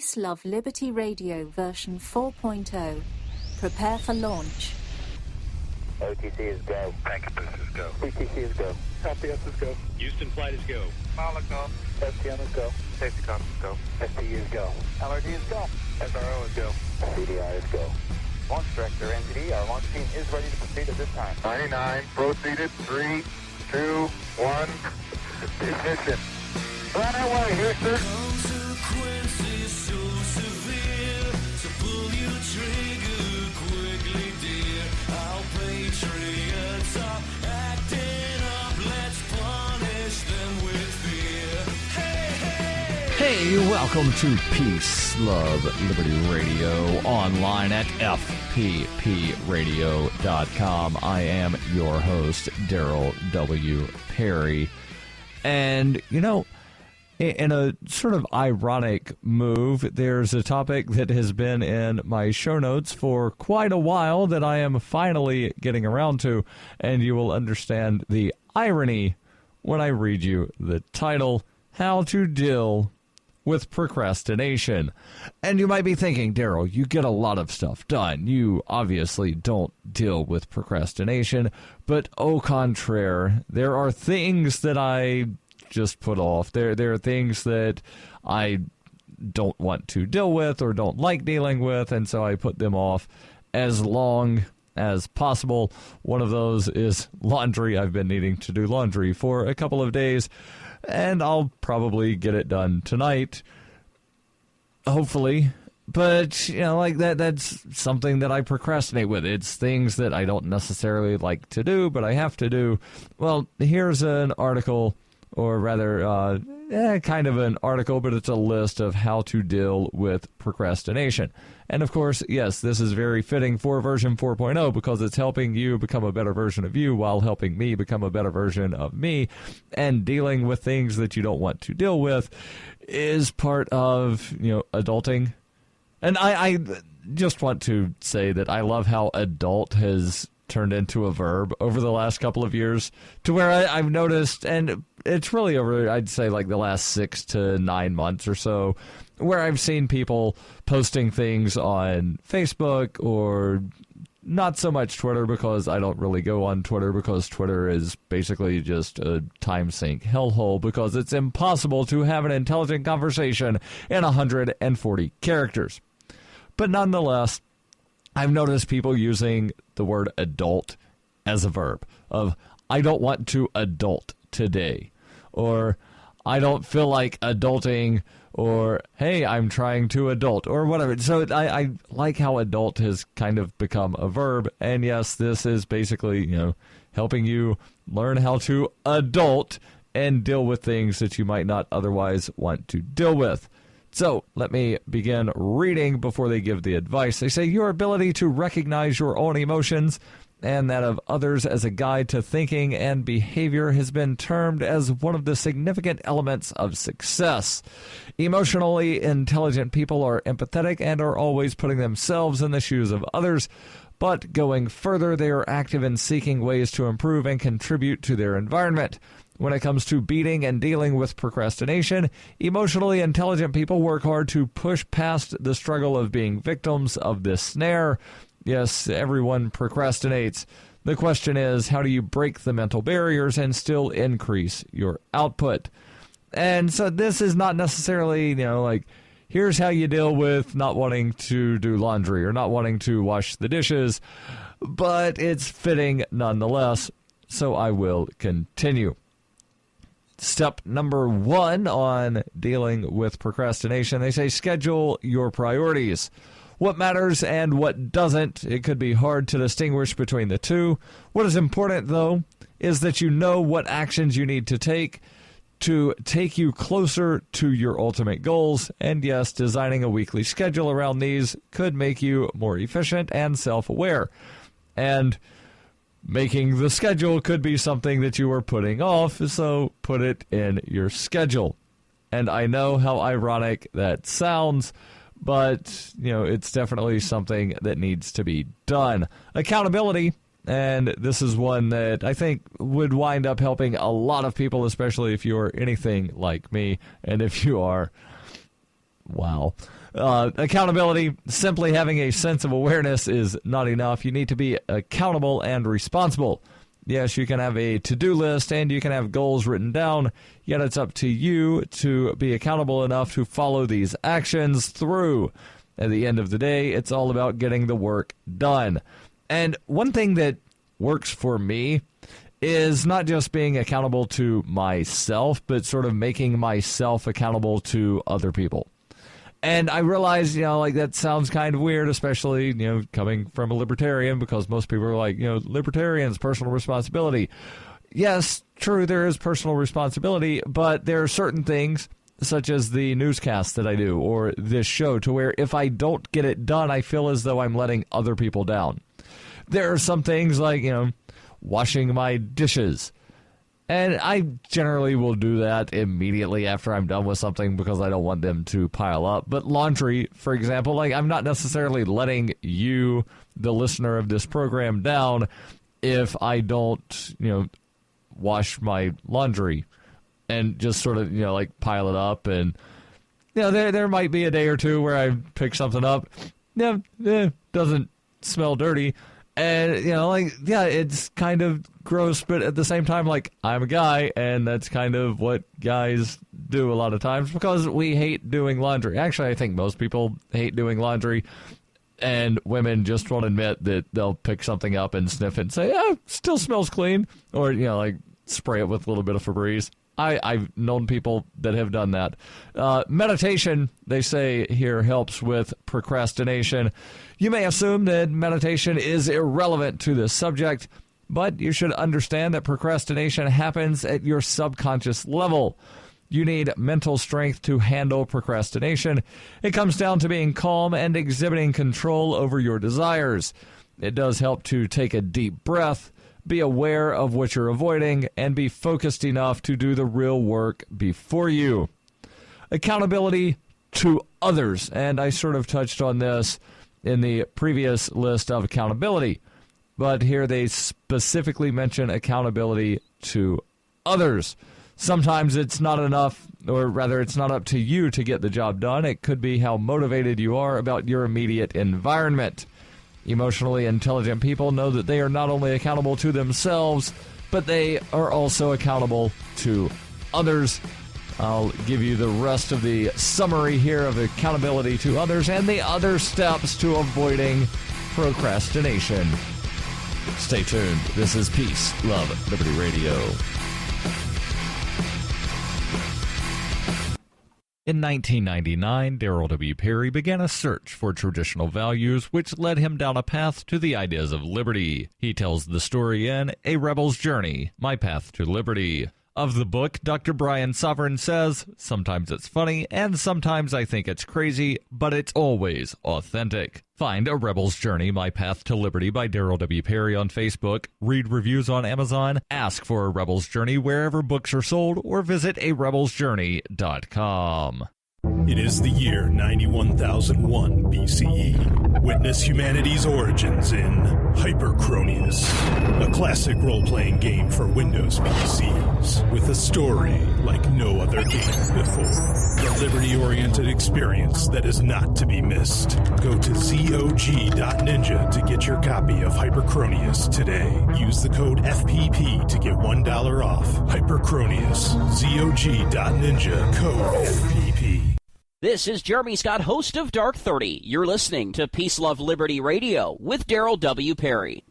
Peace, Love, Liberty Radio version 4.0. Prepare for launch. OTC is go. Packetbus is go. PTC is go. LPS is go. Houston flight is go. Mala go. STM is go. Safety com is go. STU is go. LRD is go. SRO is go. CDI is go. Launch Director, NTD, our launch team is ready to proceed at this time. 99, proceeded, 3, 2, 1, ignition. Right away, Houston. Consequences so severe, so pull your trigger quickly, dear. Our patriots are acting up, let's punish them with fear. Hey, hey! Hey, welcome to Peace, Love, Liberty Radio, online at fppradio.com. I am your host, Darryl W. Perry. And, you know, in a sort of ironic move, there's a topic that has been in my show notes for quite a while that I am finally getting around to, and you will understand the irony when I read you the title, How to Deal with Procrastination. And you might be thinking, Darryl, you get a lot of stuff done. You obviously don't deal with procrastination, but au contraire, there are things that I just put off. There are things that I don't want to deal with or don't like dealing with, and so I put them off as long as possible. One of those is laundry. I've been needing to do laundry for a couple of days, and I'll probably get it done tonight, hopefully. But, you know, like that's something that I procrastinate with. It's things that I don't necessarily like to do, but I have to do. Well, here's an article, or rather, kind of an article, but it's a list of how to deal with procrastination. And of course, yes, this is very fitting for version 4.0 because it's helping you become a better version of you while helping me become a better version of me. And dealing with things that you don't want to deal with is part of, you know, adulting. And I just want to say that I love how adult has turned into a verb over the last couple of years, to where I've noticed, and it's really over, I'd say, like the last 6 to 9 months or so, where I've seen people posting things on Facebook, or not so much Twitter, because I don't really go on Twitter, because Twitter is basically just a time sink hellhole, because it's impossible to have an intelligent conversation in 140 characters. But nonetheless, I've noticed people using the word adult as a verb, of I don't want to adult today, or I don't feel like adulting, or hey, I'm trying to adult, or whatever. So I like how adult has kind of become a verb, and yes, this is basically, you know, helping you learn how to adult and deal with things that you might not otherwise want to deal with. So let me begin reading before they give the advice. They say your ability to recognize your own emotions and that of others as a guide to thinking and behavior has been termed as one of the significant elements of success. Emotionally intelligent people are empathetic and are always putting themselves in the shoes of others. But going further, they are active in seeking ways to improve and contribute to their environment. When it comes to beating and dealing with procrastination, emotionally intelligent people work hard to push past the struggle of being victims of this snare. Yes, everyone procrastinates. The question is, how do you break the mental barriers and still increase your output? And so this is not necessarily, you know, like, here's how you deal with not wanting to do laundry or not wanting to wash the dishes, but it's fitting nonetheless, so I will continue. Step number 1 on dealing with procrastination, they say schedule your priorities. What matters and what doesn't, it could be hard to distinguish between the two. What is important, though, is that you know what actions you need to take you closer to your ultimate goals. And yes, designing a weekly schedule around these could make you more efficient and self-aware. And making the schedule could be something that you are putting off, so put it in your schedule. And I know how ironic that sounds, but, you know, it's definitely something that needs to be done. Accountability, and this is one that I think would wind up helping a lot of people, especially if you're anything like me. And if you are, Wow. Accountability, simply having a sense of awareness is not enough. You need to be accountable and responsible. Yes, you can have a to-do list and you can have goals written down, yet it's up to you to be accountable enough to follow these actions through. At the end of the day, it's all about getting the work done. And one thing that works for me is not just being accountable to myself, but sort of making myself accountable to other people. And I realize, like that sounds kind of weird, especially, coming from a libertarian, because most people are like, libertarians, personal responsibility. Yes, true, there is personal responsibility, but there are certain things, such as the newscast that I do, or this show, to where if I don't get it done, I feel as though I'm letting other people down. There are some things like, washing my dishes. And I generally will do that immediately after I'm done with something because I don't want them to pile up. But laundry, for example, like I'm not necessarily letting you, the listener of this program, down if I don't, wash my laundry and just sort of, like pile it up. And, there might be a day or two where I pick something up. Doesn't smell dirty. And, it's kind of gross, but at the same time, like, I'm a guy, and that's kind of what guys do a lot of times because we hate doing laundry. Actually, I think most people hate doing laundry, and women just won't admit that they'll pick something up and sniff it and say, still smells clean, or, like, spray it with a little bit of Febreze. I've known people that have done that. Meditation, they say here, helps with procrastination. You may assume that meditation is irrelevant to this subject, but you should understand that procrastination happens at your subconscious level. You need mental strength to handle procrastination. It comes down to being calm and exhibiting control over your desires. It does help to take a deep breath, be aware of what you're avoiding, and be focused enough to do the real work before you. Accountability to others, and I sort of touched on this in the previous list of accountability, but here they specifically mention accountability to others. Sometimes it's not enough, or rather it's not up to you to get the job done. It could be how motivated you are about your immediate environment. Emotionally intelligent people know that they are not only accountable to themselves, but they are also accountable to others. I'll give you the rest of the summary here of accountability to others and the other steps to avoiding procrastination. Stay tuned. This is Peace, Love, Liberty Radio. In 1999, Darryl W. Perry began a search for traditional values, which led him down a path to the ideas of liberty. He tells the story in A Rebel's Journey, My Path to Liberty. Of the book, Dr. Brian Sovereign says, sometimes it's funny, and sometimes I think it's crazy, but it's always authentic. Find A Rebel's Journey, My Path to Liberty by Darryl W. Perry on Facebook, read reviews on Amazon, ask for A Rebel's Journey wherever books are sold, or visit arebelsjourney.com. It is the year 91,001 BCE. Witness humanity's origins in Hyperchronius, a classic role-playing game for Windows PCs, with a story like no other game before. A liberty-oriented experience that is not to be missed. Go to zog.ninja to get your copy of Hyperchronius today. Use the code FPP to get $1 off. Hyperchronius, zog.ninja, code FPP. This is Jeremy Scott, host of Dark 30. You're listening to Peace, Love, Liberty Radio with Darryl W. Perry.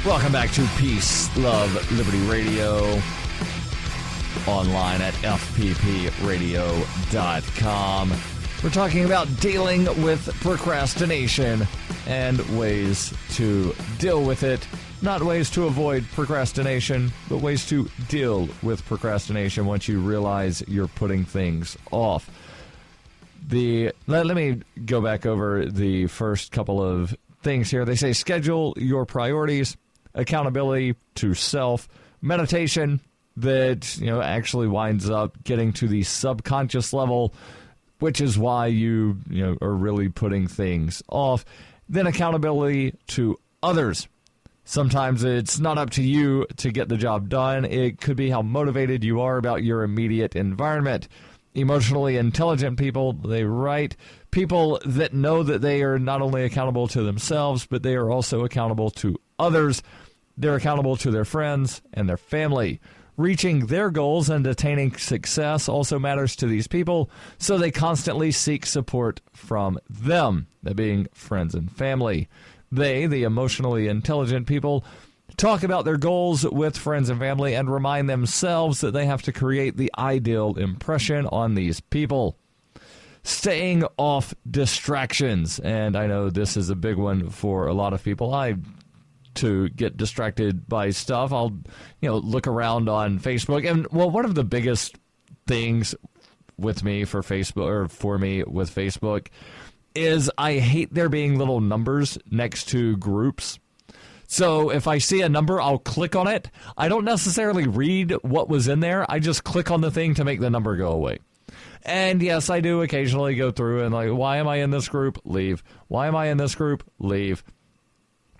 Welcome back to Peace, Love, Liberty Radio, online at fppradio.com. We're talking about dealing with procrastination and ways to deal with it. Not ways to avoid procrastination, but ways to deal with procrastination once you realize you're putting things off. Let me go back over the first couple of things here. They say schedule your priorities, accountability to self, meditation that actually winds up getting to the subconscious level, which is why you are really putting things off. Then accountability to others. Sometimes it's not up to you to get the job done. It could be how motivated you are about your immediate environment. Emotionally intelligent people, they write, people that know that they are not only accountable to themselves, but they are also accountable to others. They're accountable to their friends and their family. Reaching their goals and attaining success also matters to these people, so they constantly seek support from them, that being friends and family. They, the emotionally intelligent people, talk about their goals with friends and family and remind themselves that they have to create the ideal impression on these people. Staying off distractions, and I know this is a big one for a lot of people. To get distracted by stuff, I'll look around on Facebook, and one of the biggest things with me for Facebook, or for me with Facebook, is I hate there being little numbers next to groups. So if I see a number, I'll click on it. I don't necessarily read what was in there. I just click on the thing to make the number go away. And yes, I do occasionally go through and why am I in this group? Leave. Why am I in this group? Leave.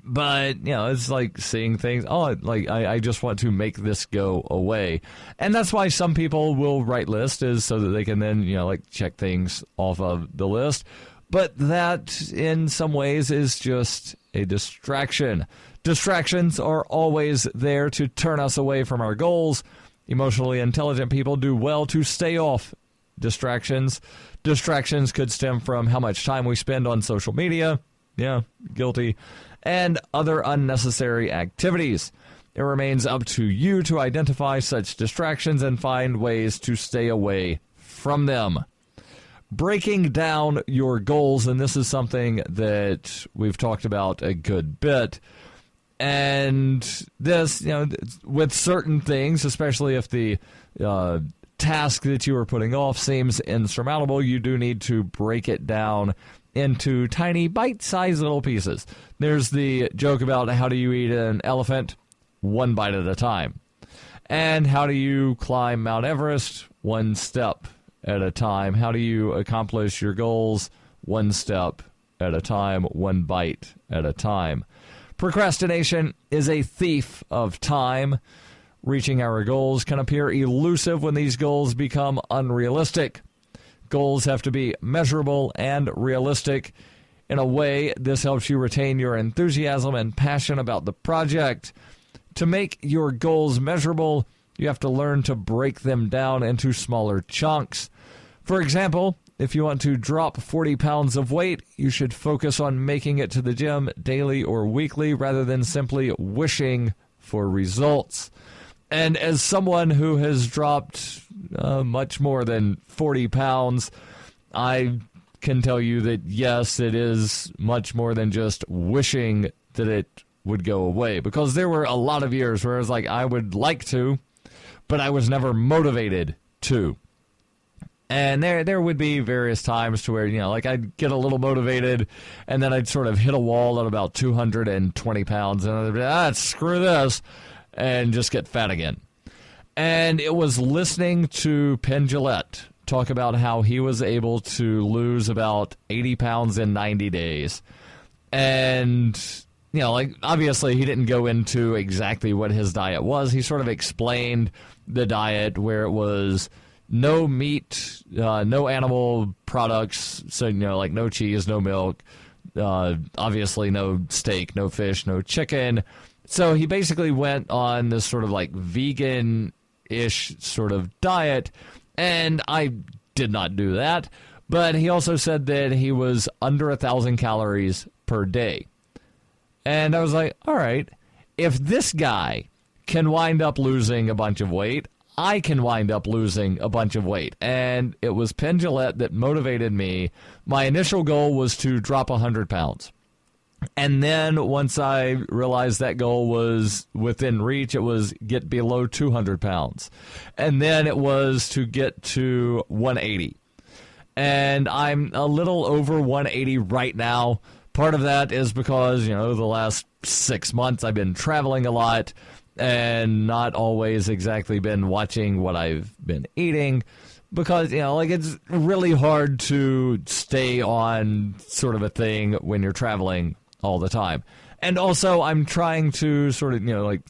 But, it's like seeing things, I just want to make this go away. And that's why some people will write lists, is so that they can then, check things off of the list. But that, in some ways, is just a distraction. Distractions are always there to turn us away from our goals. Emotionally intelligent people do well to stay off distractions. Distractions could stem from how much time we spend on social media. Yeah, guilty. And other unnecessary activities. It remains up to you to identify such distractions and find ways to stay away from them. Breaking down your goals, and this is something that we've talked about a good bit. And this, with certain things, especially if the task that you are putting off seems insurmountable, you do need to break it down into tiny bite-sized little pieces. There's the joke about how do you eat an elephant? One bite at a time. And how do you climb Mount Everest? One step at a time. How do you accomplish your goals? One step at a time, one bite at a time. Procrastination is a thief of time. Reaching our goals can appear elusive when these goals become unrealistic. Goals have to be measurable and realistic. In a way, this helps you retain your enthusiasm and passion about the project. To make your goals measurable, you have to learn to break them down into smaller chunks. For example, if you want to drop 40 pounds of weight, you should focus on making it to the gym daily or weekly rather than simply wishing for results. And as someone who has dropped much more than 40 pounds, I can tell you that, yes, it is much more than just wishing that it would go away. Because there were a lot of years where I was like, I would like to, but I was never motivated to. And there would be various times to where, I'd get a little motivated, and then I'd sort of hit a wall at about 220 pounds, and I'd be, screw this, and just get fat again. And it was listening to Penn Jillette talk about how he was able to lose about 80 pounds in 90 days. And, obviously he didn't go into exactly what his diet was. He sort of explained the diet where it was no meat, no animal products, so, no cheese, no milk, obviously no steak, no fish, no chicken. So he basically went on this sort of vegan-ish sort of diet, and I did not do that. But he also said that he was under 1,000 calories per day. And I was like, all right, if this guy can wind up losing a bunch of weight, I can wind up losing a bunch of weight. And it was Penn Jillette that motivated me. My initial goal was to drop 100 pounds. And then once I realized that goal was within reach, it was get below 200 pounds. And then it was to get to 180. And I'm a little over 180 right now. Part of that is because, the last 6 months I've been traveling a lot and not always exactly been watching what I've been eating. Because, it's really hard to stay on sort of a thing when you're traveling all the time. And also, I'm trying to sort of,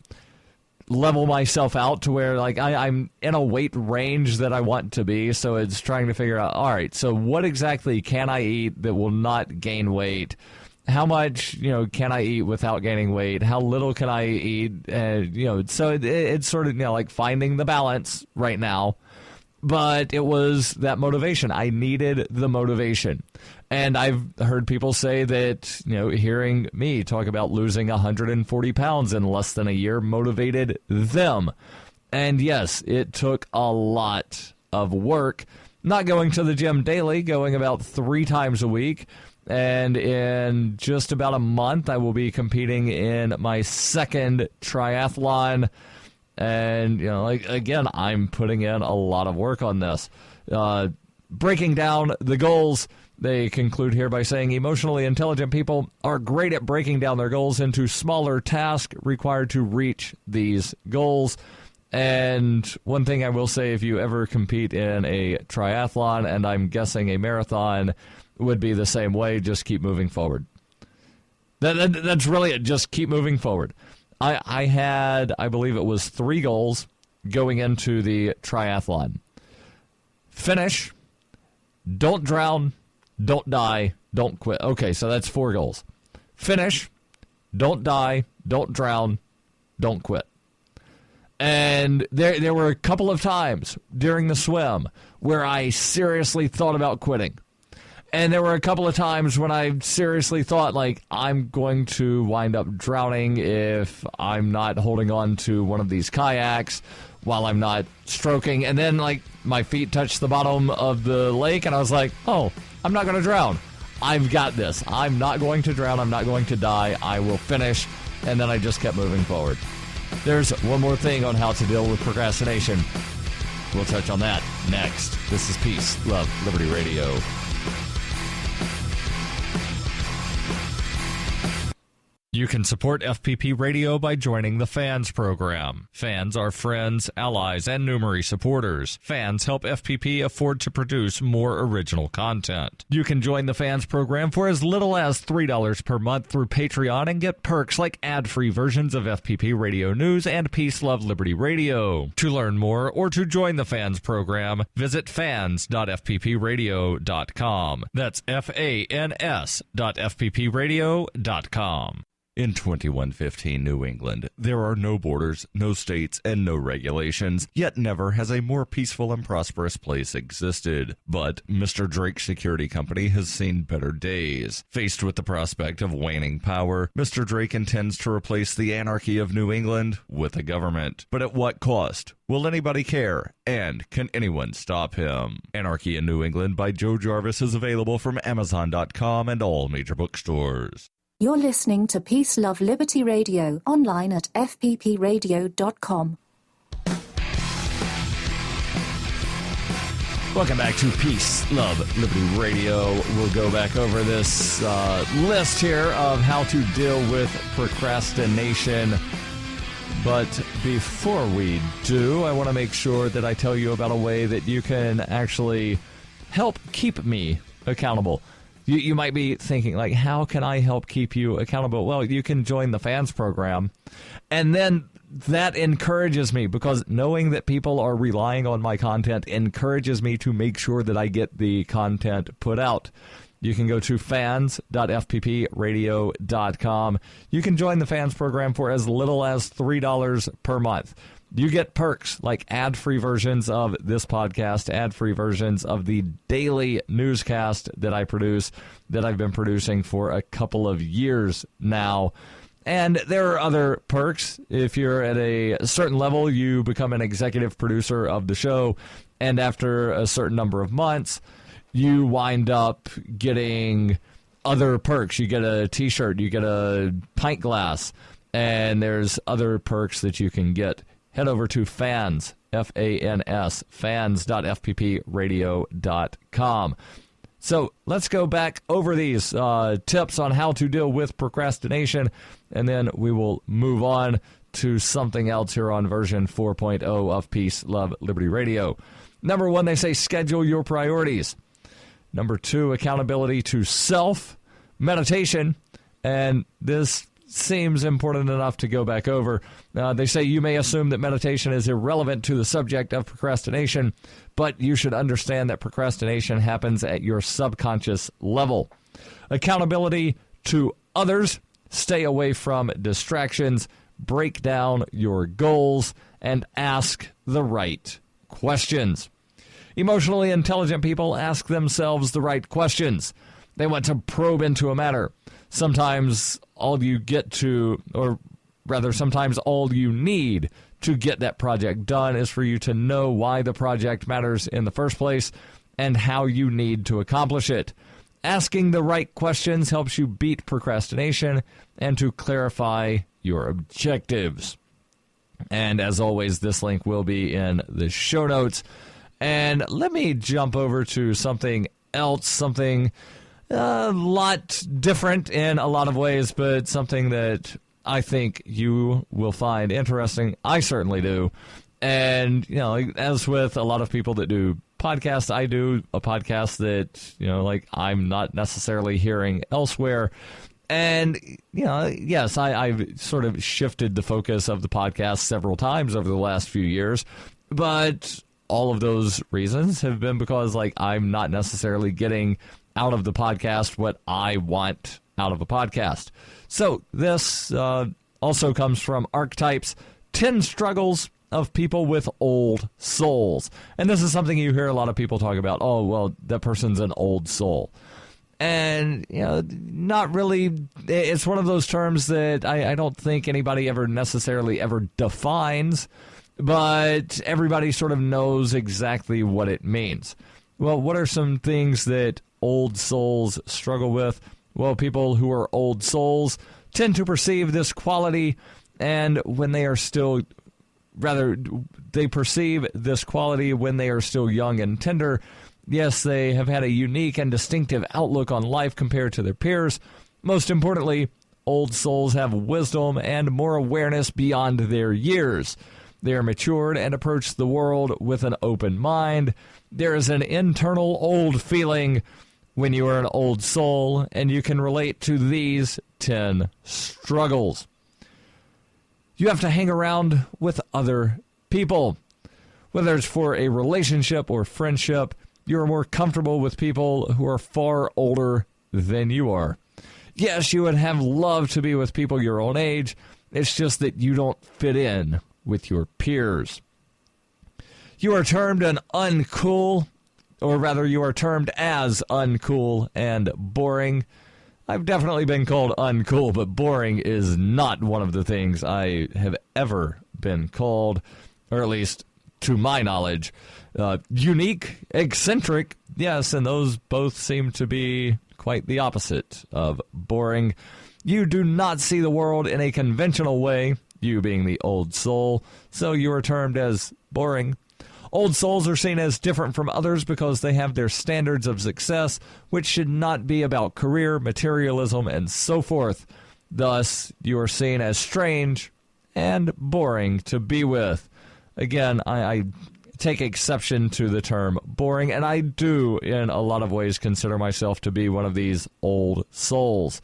level myself out to where like I'm in a weight range that I want to be. So it's trying to figure out, all right, so what exactly can I eat that will not gain weight? How much, can I eat without gaining weight? How little can I eat? So it's sort of, like finding the balance right now. But it was that motivation. I needed the motivation. And I've heard people say that, hearing me talk about losing 140 pounds in less than a year motivated them. And yes, it took a lot of work. Not going to the gym daily, going about 3 times a week. And in just about a month, I will be competing in my second triathlon. And, again, I'm putting in a lot of work on this. Breaking down the goals, they conclude here by saying emotionally intelligent people are great at breaking down their goals into smaller tasks required to reach these goals. And one thing I will say, if you ever compete in a triathlon, and I'm guessing a marathon would be the same way, just keep moving forward. That's really it. Just keep moving forward. I had, I believe it was 3 goals going into the triathlon. Finish, don't drown, don't die, don't quit. Okay, so that's 4 goals. Finish, don't die, don't drown, don't quit. And there were a couple of times during the swim where I seriously thought about quitting. And there were a couple of times when I seriously thought, like, I'm going to wind up drowning if I'm not holding on to one of these kayaks while I'm not stroking. And then, like, my feet touched the bottom of the lake, and I was like, oh, I'm not going to drown. I've got this. I'm not going to drown. I'm not going to die. I will finish. And then I just kept moving forward. There's one more thing on how to deal with procrastination. We'll touch on that next. This is Peace, Love, Liberty Radio. You can support FPP Radio by joining the Fans program. Fans are friends, allies, and numerous supporters. Fans help FPP afford to produce more original content. You can join the Fans program for as little as $3 per month through Patreon and get perks like ad-free versions of FPP Radio News and Peace, Love, Liberty Radio. To learn more or to join the Fans program, visit fans.fppradio.com. That's fans.fppradio.com. In 2115 New England, there are no borders, no states, and no regulations, yet never has a more peaceful and prosperous place existed. But Mr. Drake's security company has seen better days. Faced with the prospect of waning power, Mr. Drake intends to replace the anarchy of New England with a government. But at what cost? Will anybody care? And can anyone stop him? Anarchy in New England by Joe Jarvis is available from Amazon.com and all major bookstores. You're listening to Peace, Love, Liberty Radio, online at fppradio.com. Welcome back to Peace, Love, Liberty Radio. We'll go back over this list here of how to deal with procrastination. But before we do, I want to make sure that I tell you about a way that you can actually help keep me accountable. You might be thinking, like, how can I help keep you accountable? Well, you can join the Fans program. And then that encourages me, because knowing that people are relying on my content encourages me to make sure that I get the content put out. You can go to fans.fppradio.com. You can join the Fans program for as little as $3 per month. You get perks like ad-free versions of this podcast, ad-free versions of the daily newscast that I produce, that I've been producing for a couple of years now. And there are other perks. If you're at a certain level, you become an executive producer of the show. And after a certain number of months, you wind up getting other perks. You get a T-shirt, you get a pint glass, and there's other perks that you can get. Head over to fans, F-A-N-S, fans.fppradio.com. So let's go back over these tips on how to deal with procrastination, and then we will move on to something else here on version 4.0 of Peace, Love, Liberty Radio. Number 1, they say schedule your priorities. Number 2, accountability to self, meditation, and this seems important enough to go back over. They say you may assume that meditation is irrelevant to the subject of procrastination, but you should understand that procrastination happens at your subconscious level. Accountability to others, stay away from distractions, break down your goals, and ask the right questions. Emotionally intelligent people ask themselves the right questions. They want to probe into a matter. Sometimes all you get to, or rather sometimes all you need to get that project done is for you to know why the project matters in the first place and how you need to accomplish it. Asking the right questions helps you beat procrastination and to clarify your objectives. And as always, this link will be in the show notes. And let me jump over to something else, something a lot different in a lot of ways, but something that I think you will find interesting. I certainly do. And, you know, as with a lot of people that do podcasts, I do a podcast that, you know, like I'm not necessarily hearing elsewhere. And, you know, yes, I've sort of shifted the focus of the podcast several times over the last few years, but all of those reasons have been because, like, I'm not necessarily getting out of the podcast what I want out of a podcast. So this also comes from Archetypes, 10 Struggles of People with Old Souls. And this is something you hear a lot of people talk about. Oh, well, that person's an old soul. And, you know, not really. It's one of those terms that I don't think anybody ever necessarily ever defines, but everybody sort of knows exactly what it means. Well, what are some things that old souls struggle with? Well, people who are old souls tend to perceive this quality, and when they are still, rather, they perceive this quality when they are still young and tender. Yes, they have had a unique and distinctive outlook on life compared to their peers. Most importantly, old souls have wisdom and more awareness beyond their years. They are matured and approach the world with an open mind. There is an internal old feeling when you are an old soul, and you can relate to these 10 struggles. You have to hang around with other people. Whether it's for a relationship or friendship, you are more comfortable with people who are far older than you are. Yes, you would have loved to be with people your own age. It's just that you don't fit in with your peers. You are termed an uncool, or rather you are termed as uncool and boring. I've definitely been called uncool, but boring is not one of the things I have ever been called, or at least to my knowledge. Unique, eccentric, yes, and those both seem to be quite the opposite of boring. You do not see the world in a conventional way, you being the old soul, so you are termed as boring. Old souls are seen as different from others because they have their standards of success, which should not be about career, materialism, and so forth. Thus, you are seen as strange and boring to be with. Again, I take exception to the term boring, and I do, in a lot of ways, consider myself to be one of these old souls.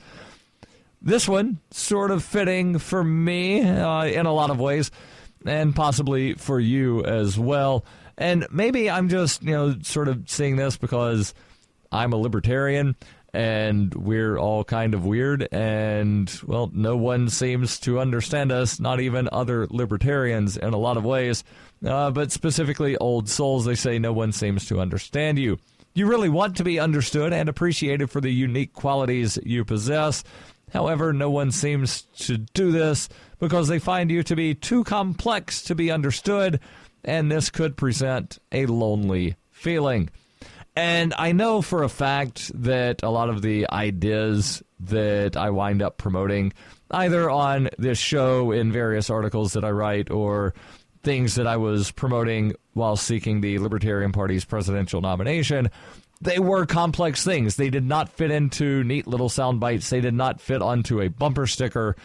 This one, sort of fitting for me in a lot of ways, and possibly for you as well. And maybe I'm just, sort of seeing this because I'm a libertarian, and we're all kind of weird, and, well, no one seems to understand us, not even other libertarians in a lot of ways. But specifically old souls, they say no one seems to understand you. You really want to be understood and appreciated for the unique qualities you possess. However, no one seems to do this because they find you to be too complex to be understood, and this could present a lonely feeling. And I know for a fact that a lot of the ideas that I wind up promoting, either on this show in various articles that I write or things that I was promoting while seeking the Libertarian Party's presidential nomination, they were complex things. They did not fit into neat little sound bites. They did not fit onto a bumper sticker.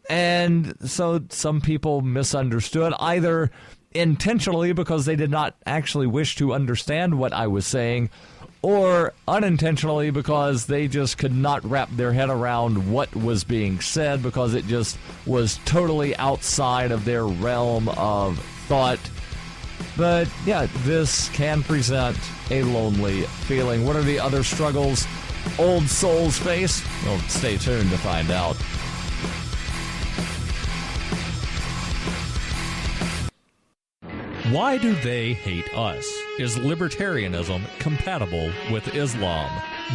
And so some people misunderstood either intentionally because they did not actually wish to understand what I was saying, or unintentionally because they just could not wrap their head around what was being said because it just was totally outside of their realm of thought. But yeah, this can present a lonely feeling. What are the other struggles old souls face? Well, stay tuned to find out. Why do they hate us? Is libertarianism compatible with Islam?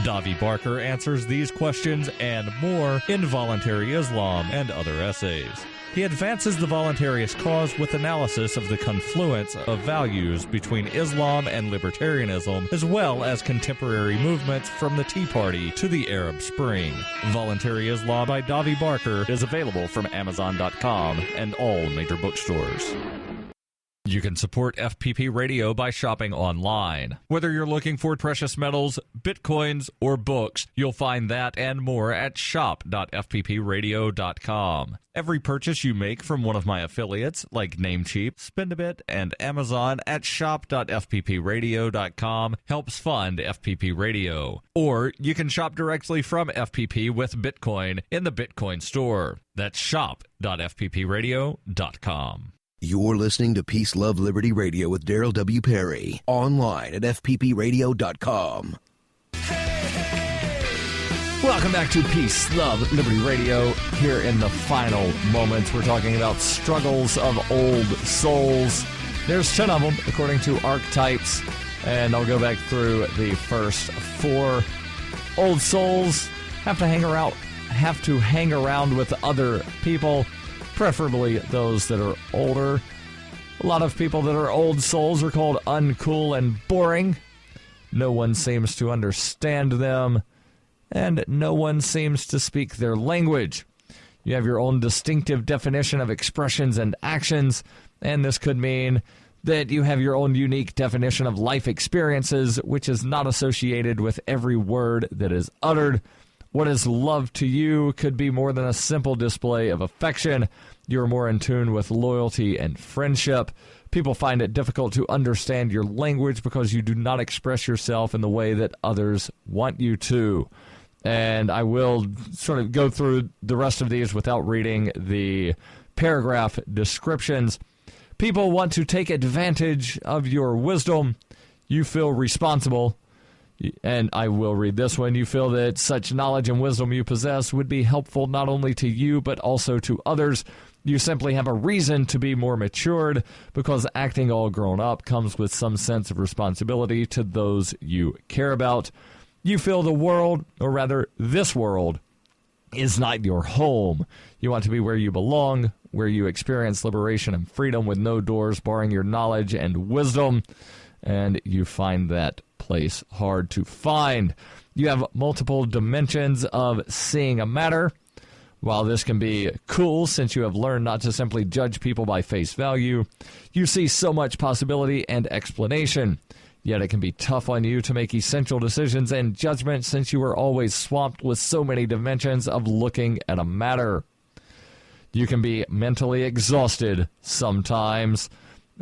Davi Barker answers these questions and more in Voluntary Islam and Other Essays. He advances the voluntarist cause with analysis of the confluence of values between Islam and libertarianism, as well as contemporary movements from the Tea Party to the Arab Spring. Voluntary Islam by Davi Barker is available from Amazon.com and all major bookstores. You can support FPP Radio by shopping online. Whether you're looking for precious metals, bitcoins, or books, you'll find that and more at shop.fppradio.com. Every purchase you make from one of my affiliates, like Namecheap, Spendabit, and Amazon at shop.fppradio.com helps fund FPP Radio. Or you can shop directly from FPP with Bitcoin in the Bitcoin store. That's shop.fppradio.com. You're listening to Peace, Love, Liberty Radio with Darryl W. Perry. Online at fppradio.com. Welcome back to Peace, Love, Liberty Radio. Here in the final moments, we're talking about struggles of old souls. There's 10 of them, according to archetypes, and I'll go back through the first 4. Old souls have to hang around with other people, preferably those that are older. A lot of people that are old souls are called uncool and boring. No one seems to understand them, and no one seems to speak their language. You have your own distinctive definition of expressions and actions, and this could mean that you have your own unique definition of life experiences, which is not associated with every word that is uttered. What is love to you could be more than a simple display of affection. You're more in tune with loyalty and friendship. People find it difficult to understand your language because you do not express yourself in the way that others want you to. And I will sort of go through the rest of these without reading the paragraph descriptions. People want to take advantage of your wisdom. You feel responsible. And I will read this one. You feel that such knowledge and wisdom you possess would be helpful not only to you but also to others. You simply have a reason to be more matured because acting all grown up comes with some sense of responsibility to those you care about. You feel the world, or rather this world, is not your home. You want to be where you belong, where you experience liberation and freedom with no doors barring your knowledge and wisdom. And you find that place hard to find. You have multiple dimensions of seeing a matter. While this can be cool since you have learned not to simply judge people by face value, you see so much possibility and explanation. Yet it can be tough on you to make essential decisions and judgments since you are always swamped with so many dimensions of looking at a matter. You can be mentally exhausted sometimes.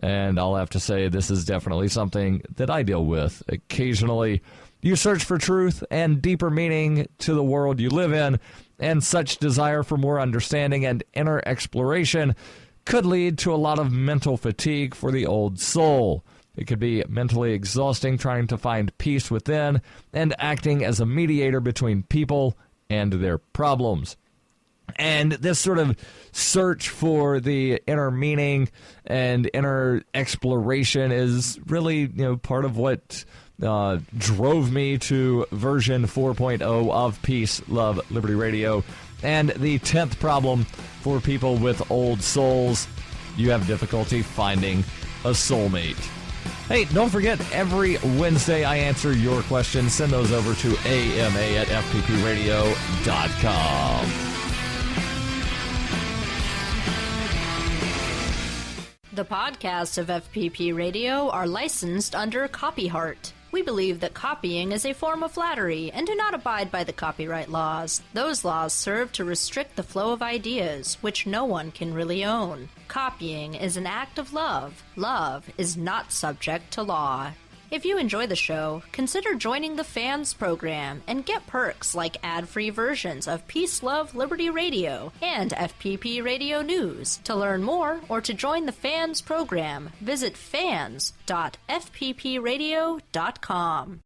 And I'll have to say this is definitely something that I deal with occasionally. You search for truth and deeper meaning to the world you live in, and such desire for more understanding and inner exploration could lead to a lot of mental fatigue for the old soul. It could be mentally exhausting trying to find peace within and acting as a mediator between people and their problems. And this sort of search for the inner meaning and inner exploration is really, part of what drove me to version 4.0 of Peace, Love, Liberty Radio. And the 10th problem for people with old souls, you have difficulty finding a soulmate. Hey, don't forget, every Wednesday I answer your questions. Send those over to ama@fppradio.com. The podcasts of FPP Radio are licensed under Copyright. We believe that copying is a form of flattery and do not abide by the copyright laws. Those laws serve to restrict the flow of ideas, which no one can really own. Copying is an act of love. Love is not subject to law. If you enjoy the show, consider joining the Fans program and get perks like ad-free versions of Peace, Love, Liberty Radio and FPP Radio News. To learn more or to join the Fans program, visit fans.fppradio.com.